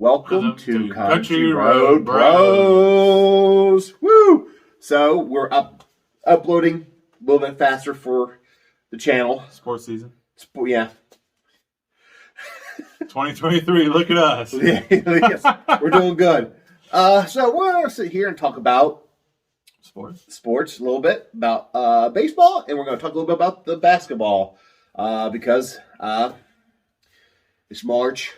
welcome to Country Road Bros. Woo! So we're uploading a little bit faster for the channel. Sports season. Yeah. 2023, look at us. Yes, we're doing good. So we're going to sit here and talk about sports a little bit, about baseball, and we're going to talk a little bit about the basketball because it's March.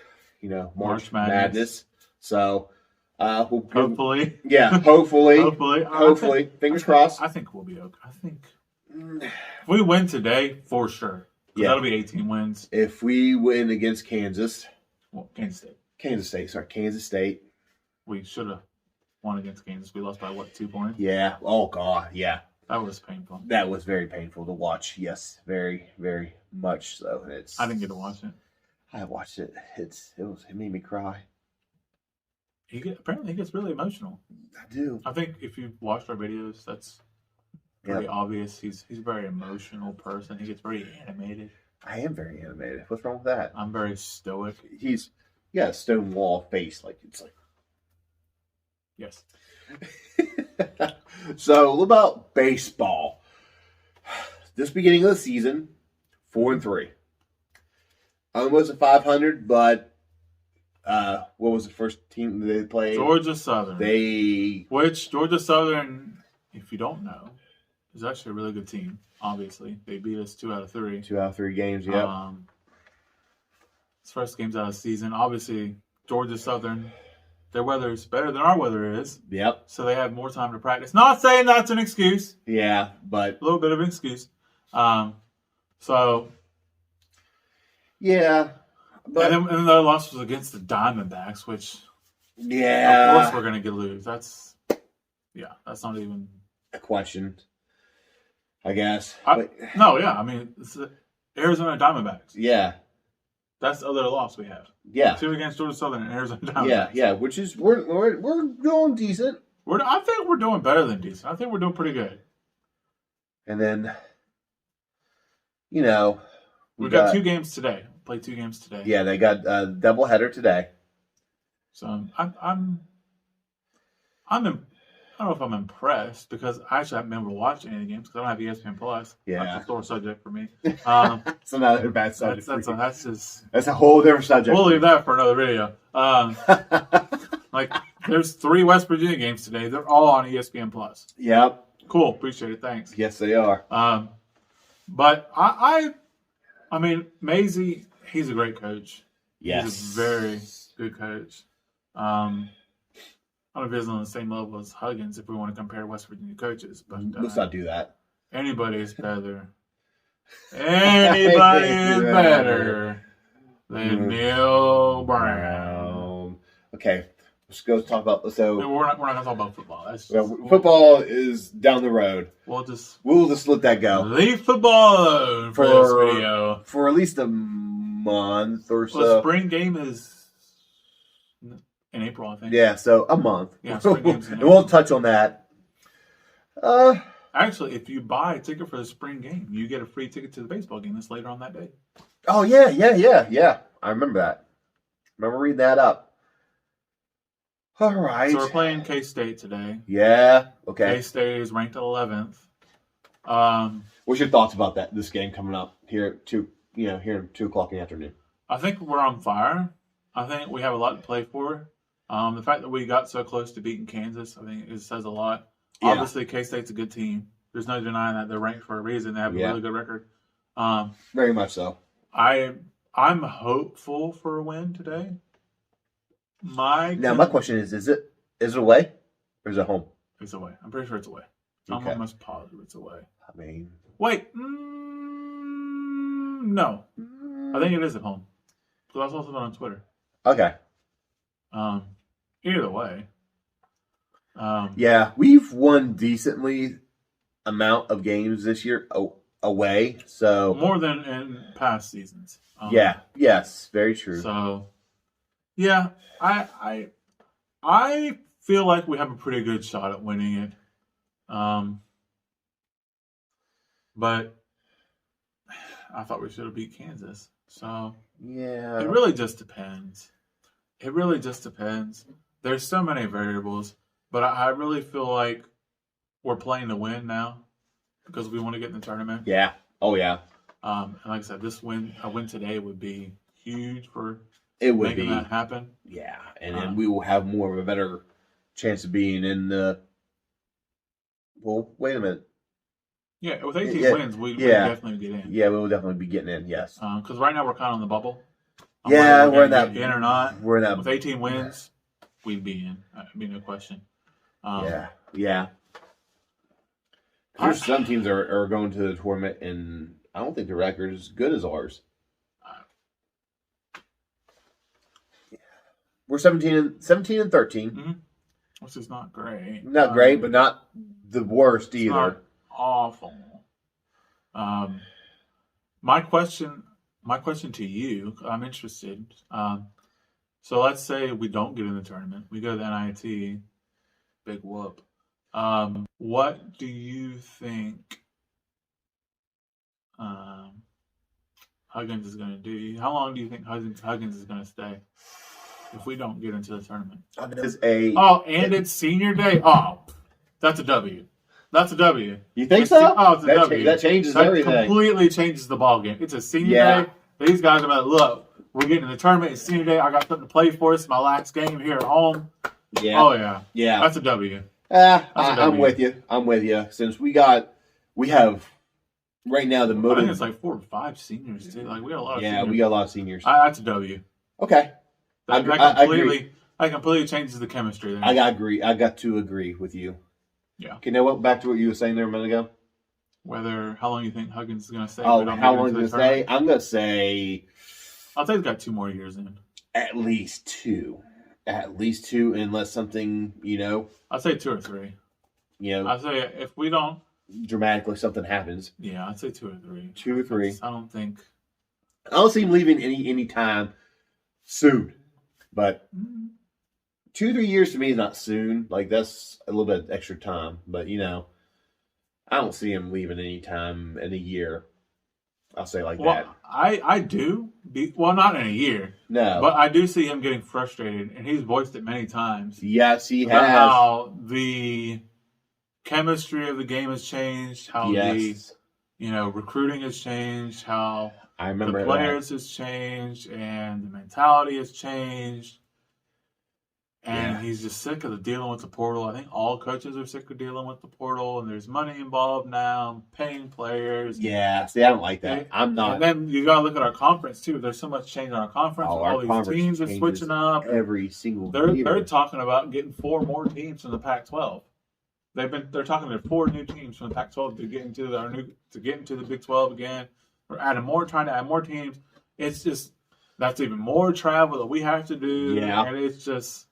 March Madness. So, hopefully. Yeah, hopefully. hopefully. Fingers crossed. I think we'll be okay. I think if we win today, for sure. Yeah. That'll be 18 wins. If we win against Kansas. Well, Kansas State. We should have won against Kansas. We lost by, 2 points? Yeah. Oh, God. Yeah. That was painful. That was very painful to watch. Yes. Very, very much so. I didn't get to watch it. I watched it. It made me cry. Apparently he gets really emotional. I do. I think if you've watched our videos, that's pretty obvious. He's a very emotional person. He gets very animated. I am very animated. What's wrong with that? I'm very stoic. He's got a stone wall face. Yes. So a little about baseball. This beginning of the season, 4-3. Almost at 500, but what was the first team they played? Georgia Southern. Which Georgia Southern, if you don't know, is actually a really good team. Obviously, they beat us 2 out of 3. 2 out of 3 games. Yeah. It's first games out of the season. Obviously, Georgia Southern, their weather is better than our weather is. Yep. So they have more time to practice. Not saying that's an excuse. Yeah, but a little bit of an excuse. Yeah, but and then the loss was against the Diamondbacks, which of course we're gonna lose. That's not even a question, I guess. It's the Arizona Diamondbacks. Yeah, that's the other loss we have. Yeah, 2 against Georgia Southern and Arizona Diamondbacks. Yeah, which is we're doing decent. I think we're doing better than decent. I think we're doing pretty good. And then, we got 2 games today. Played 2 games today. Yeah, they got a doubleheader today. So I don't know if I'm impressed because I actually haven't been able to watch any of the games because I don't have ESPN Plus. Yeah, that's a sore subject for me. It's another bad subject. That's a whole different subject. We'll leave that for another video. There's 3 West Virginia games today. They're all on ESPN Plus. Yep. Cool. Appreciate it. Thanks. Yes, they are. But I mean, Maisie, he's a great coach. Yes. He's a very good coach. I don't know if he's on the same level as Huggins if we want to compare West Virginia coaches. But let's not do that. Anybody's better. Anybody is better than Neil Brown. Okay. Let's go talk about we're not going to talk about football. Football is down the road. We'll just let that go. Leave football alone for this video for at least a month or so. Well, spring game is in April, I think. Yeah, so a month. Yeah, spring game's in April. And we'll touch on that. Actually, if you buy a ticket for the spring game, you get a free ticket to the baseball game that's later on that day. Oh yeah. I remember that. Remember reading that up. All right. So we're playing K-State today. Yeah. Okay. K-State is ranked 11th. What's your thoughts about this game coming up here at 2 o'clock in the afternoon? I think we're on fire. I think we have a lot to play for. The fact that we got so close to beating Kansas, I think it says a lot. Yeah. Obviously, K-State's a good team. There's no denying that they're ranked for a reason. They have a really good record. Very much so. I'm hopeful for a win today. My question is it away or is it home? It's away. I'm pretty sure it's away. Okay. I'm almost positive it's away. I mean, wait, no, I think it is at home. So that's also on Twitter. Okay. Either way. Yeah, we've won decently amount of games this year away. So more than in past seasons. Yes, very true. So, yeah, I feel like we have a pretty good shot at winning it. But I thought we should have beat Kansas. So yeah, it really just depends. It really just depends. There's so many variables, but I really feel like we're playing to win now because we want to get in the tournament. Yeah. Oh yeah. And like I said, a win today would be huge for It would making be that happen. Yeah, and then we will have more of a better chance of being in the. Well, wait a minute. Yeah, with 18 wins, we definitely get in. Yeah, we will definitely be getting in. Yes. Because right now we're kind of on the bubble. Yeah, we're in that. In or not. We're in that. With 18 wins, we'd be in. Be no question. Yeah. There's some teams are going to the tournament, and I don't think the record is as good as ours. We're 17 and 13. Mm-hmm. Which is not great. Not great, but not the worst either. Not awful. My question to you, I'm interested. So let's say we don't get in the tournament. We go to the NIT. Big whoop. What do you think Huggins is going to do? How long do you think Huggins is going to stay if we don't get into the tournament? It's senior day. Oh, that's a W. That's a W. You think so? Oh, it's a W. That changes everything. Completely changes the ball game. It's a senior day. These guys are like, look, we're getting in the tournament. It's senior day. I got something to play for. It's my last game here at home. Yeah. Oh, yeah. Yeah. That's a W. I'm with you. Since we have right now the motive. I think it's like 4 or 5 seniors too. Like we got a lot of seniors. We got a lot of seniors. That's a W. Okay. That completely changes the chemistry there. I got to agree with you. Yeah. Okay, now back to what you were saying there a minute ago. How long you think Huggins is going to stay? Oh, how long is going to stay? I'm going to say. I'll say he's got 2 more years in. At least 2. Unless something, I'd say 2 or 3. I'd say if we don't. Dramatically something happens. Yeah, I'd say 2 or 3. 2 or 3. I don't think. I don't see him leaving any time soon. But 2-3 years to me is not soon. Like, that's a little bit extra time. But, I don't see him leaving any time in a year. I'll say that. I do. Not in a year. No. But I do see him getting frustrated, and he's voiced it many times. Yes, he has. How the chemistry of the game has changed, how the recruiting has changed, how I remember the players has changed, and the mentality has changed. And he's just sick of dealing with the portal. I think all coaches are sick of dealing with the portal, and there's money involved now, paying players. Yeah, see, I don't like that. I'm not. And then you got to look at our conference, too. There's so much change in our conference. All these teams are switching up. Every single year. They're talking about getting 4 more teams from the Pac-12. They're talking to 4 new teams from the Pac-12 to get into the Big 12 again. We're trying to add more teams. It's just that's even more travel that we have to do. Yeah, and it's just.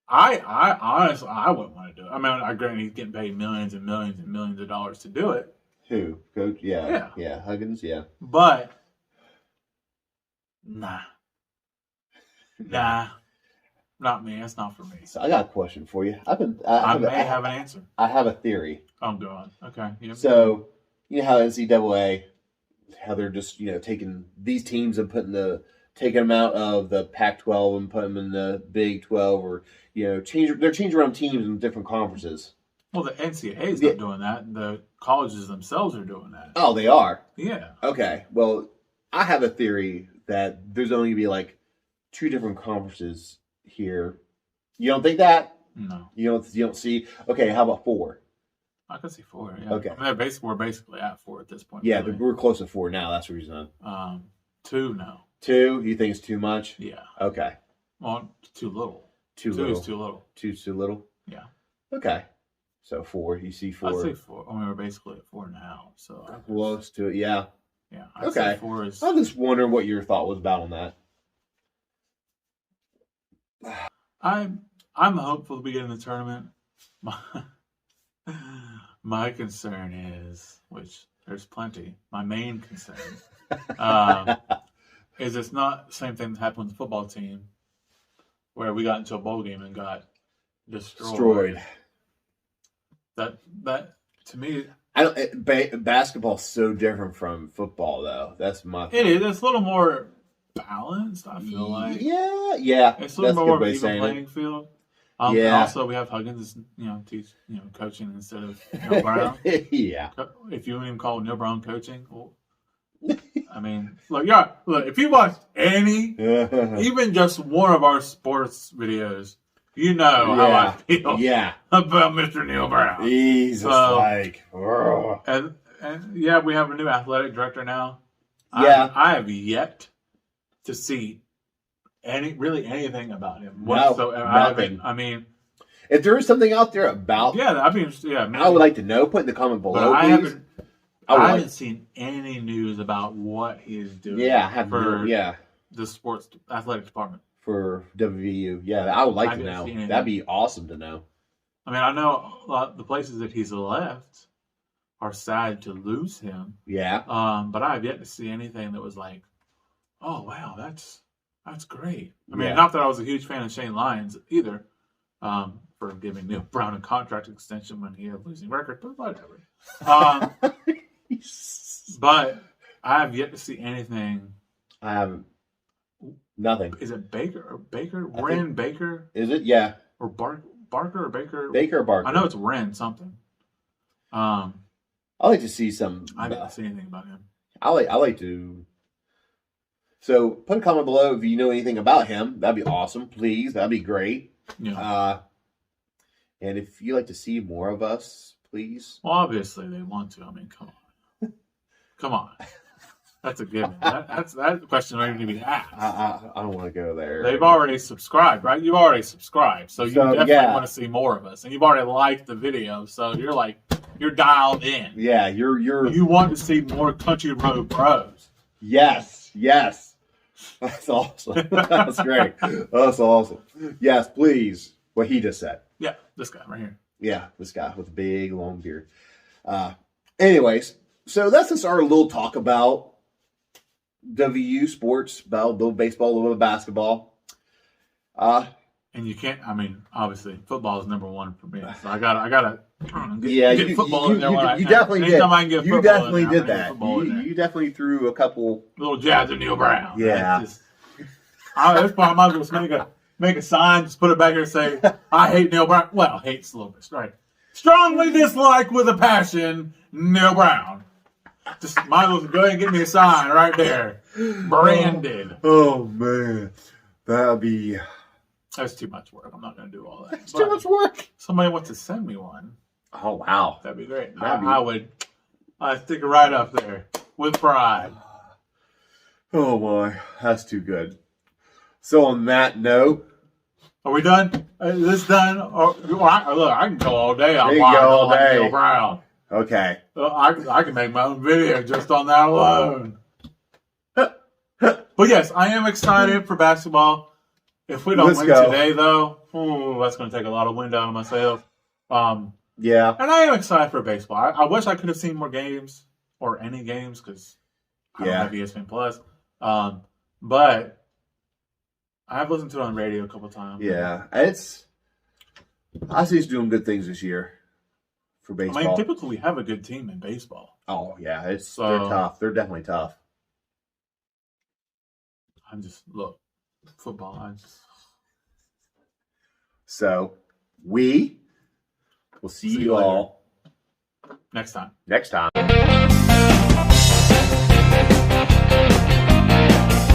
I honestly wouldn't want to do it. I mean, I agree he's getting paid millions and millions and millions of dollars to do it. Who? Coach? Yeah. Huggins. Yeah. But nah, not me. That's not for me. So I got a question for you. I may have an answer. I have a theory. Oh God. Okay. Yep. So you know how NCAA, how they're just taking these teams and taking them out of the Pac-12 and putting them in the Big 12, or they're changing around teams in different conferences. Well, the NCAA is not doing that. The colleges themselves are doing that. Oh, they are? Yeah. Okay. Well, I have a theory that there's only going to be like 2 different conferences here. You don't think that? No. You don't see? Okay, how about 4? I could see 4, yeah. Okay. I mean, we're basically at 4 at this point. Yeah, really. We're close to 4 now. That's the reason. 2, no. 2? You think it's too much? Yeah. Okay. Well, too little. 2 is too little. 2's too little? Yeah. Okay. So 4. You see 4. I'd say 4. I mean, we're basically at 4 now. So close to it, yeah. Yeah. I'd say 4 is. I'm just wondering what your thought was about on that. I'm hopeful to be getting the tournament. My concern is, which there's plenty. My main concern is it's not the same thing that happened with the football team, where we got into a bowl game and got destroyed. That to me, basketball's so different from football, though. That's my thing. It is. It's a little more balanced. I feel like yeah, it's a little that's a more good way of of an even saying playing it. field. And Yeah, also we have Huggins, coaching instead of Neil Brown. yeah. If you wouldn't even call Neil Brown coaching, well, I mean, look, if you watched even just one of our sports videos, you know how I feel about Mr. Neil Brown. Jesus, and yeah, we have a new athletic director now. Yeah, I have yet to see anything about him whatsoever. nothing. I mean, if there is something out there about, I would like to know. Put in the comment below, please. I haven't seen any news about what he is doing. The sports athletic department for WVU. Yeah, I would like to know. That'd be awesome to know. I mean, I know the places that he's left are sad to lose him. Yeah. But I have yet to see anything that was like, oh wow, that's great. I mean, not that I was a huge fan of Shane Lyons either, for giving Neil Brown a contract extension when he had a losing record, but whatever. But I have yet to see anything. I haven't. Nothing. Is it Baker? Ren Baker? Is it? Yeah. Or Barker or Baker? Baker or Barker? I know it's Ren something. I like to see some. I didn't see anything about him. I like to. So put a comment below if you know anything about him. That'd be awesome. Please, that'd be great. Yeah. And if you like to see more of us, please. Well, obviously they want to. I mean, come on. That's a given. That's a question I need to be asked. I don't want to go there. They've already subscribed, right? You've already subscribed, so you definitely want to see more of us, and you've already liked the video, so you're dialed in. Yeah, you want to see more Country Road Bros. Yes. That's awesome. That's great. That's awesome. Yes, please. What he just said. Yeah, this guy right here. Yeah, this guy with a big long beard. Anyways, so that's just our little talk about WVU Sports, about a little baseball, a little bit of basketball. And you can't. I mean, obviously, football is number one for me. So I gotta. Get football in there. You definitely did. Anytime I can get you football definitely in there, did that. You definitely threw a couple little jabs at Neil Brown. Yeah. This point, I might as well just make a sign, just put it back here and say, I hate Neil Brown. Well, hate's a little bit right. Strongly dislike with a passion, Neil Brown. Just might as well go ahead and give me a sign right there. Branded. Oh man. That's too much work. I'm not going to do all that. That's too much work. Somebody wants to send me one. Oh, wow. That'd be great. I'd stick it right up there with pride. Oh, my. That's too good. So, on that note. Are we done? Is this done? Look, I can go all day on Neil Brown. Okay. I can make my own video just on that alone. But yes, I am excited for basketball. If we don't win today, though, that's going to take a lot of wind out of myself. Yeah. And I am excited for baseball. I wish I could have seen more games or any games because I don't have ESPN Plus. But I have listened to it on radio a couple times. Yeah. I see it's doing good things this year for baseball. I mean, typically we have a good team in baseball. Oh, yeah. They're tough. They're definitely tough. Football. So, we will see you all next time. Next time.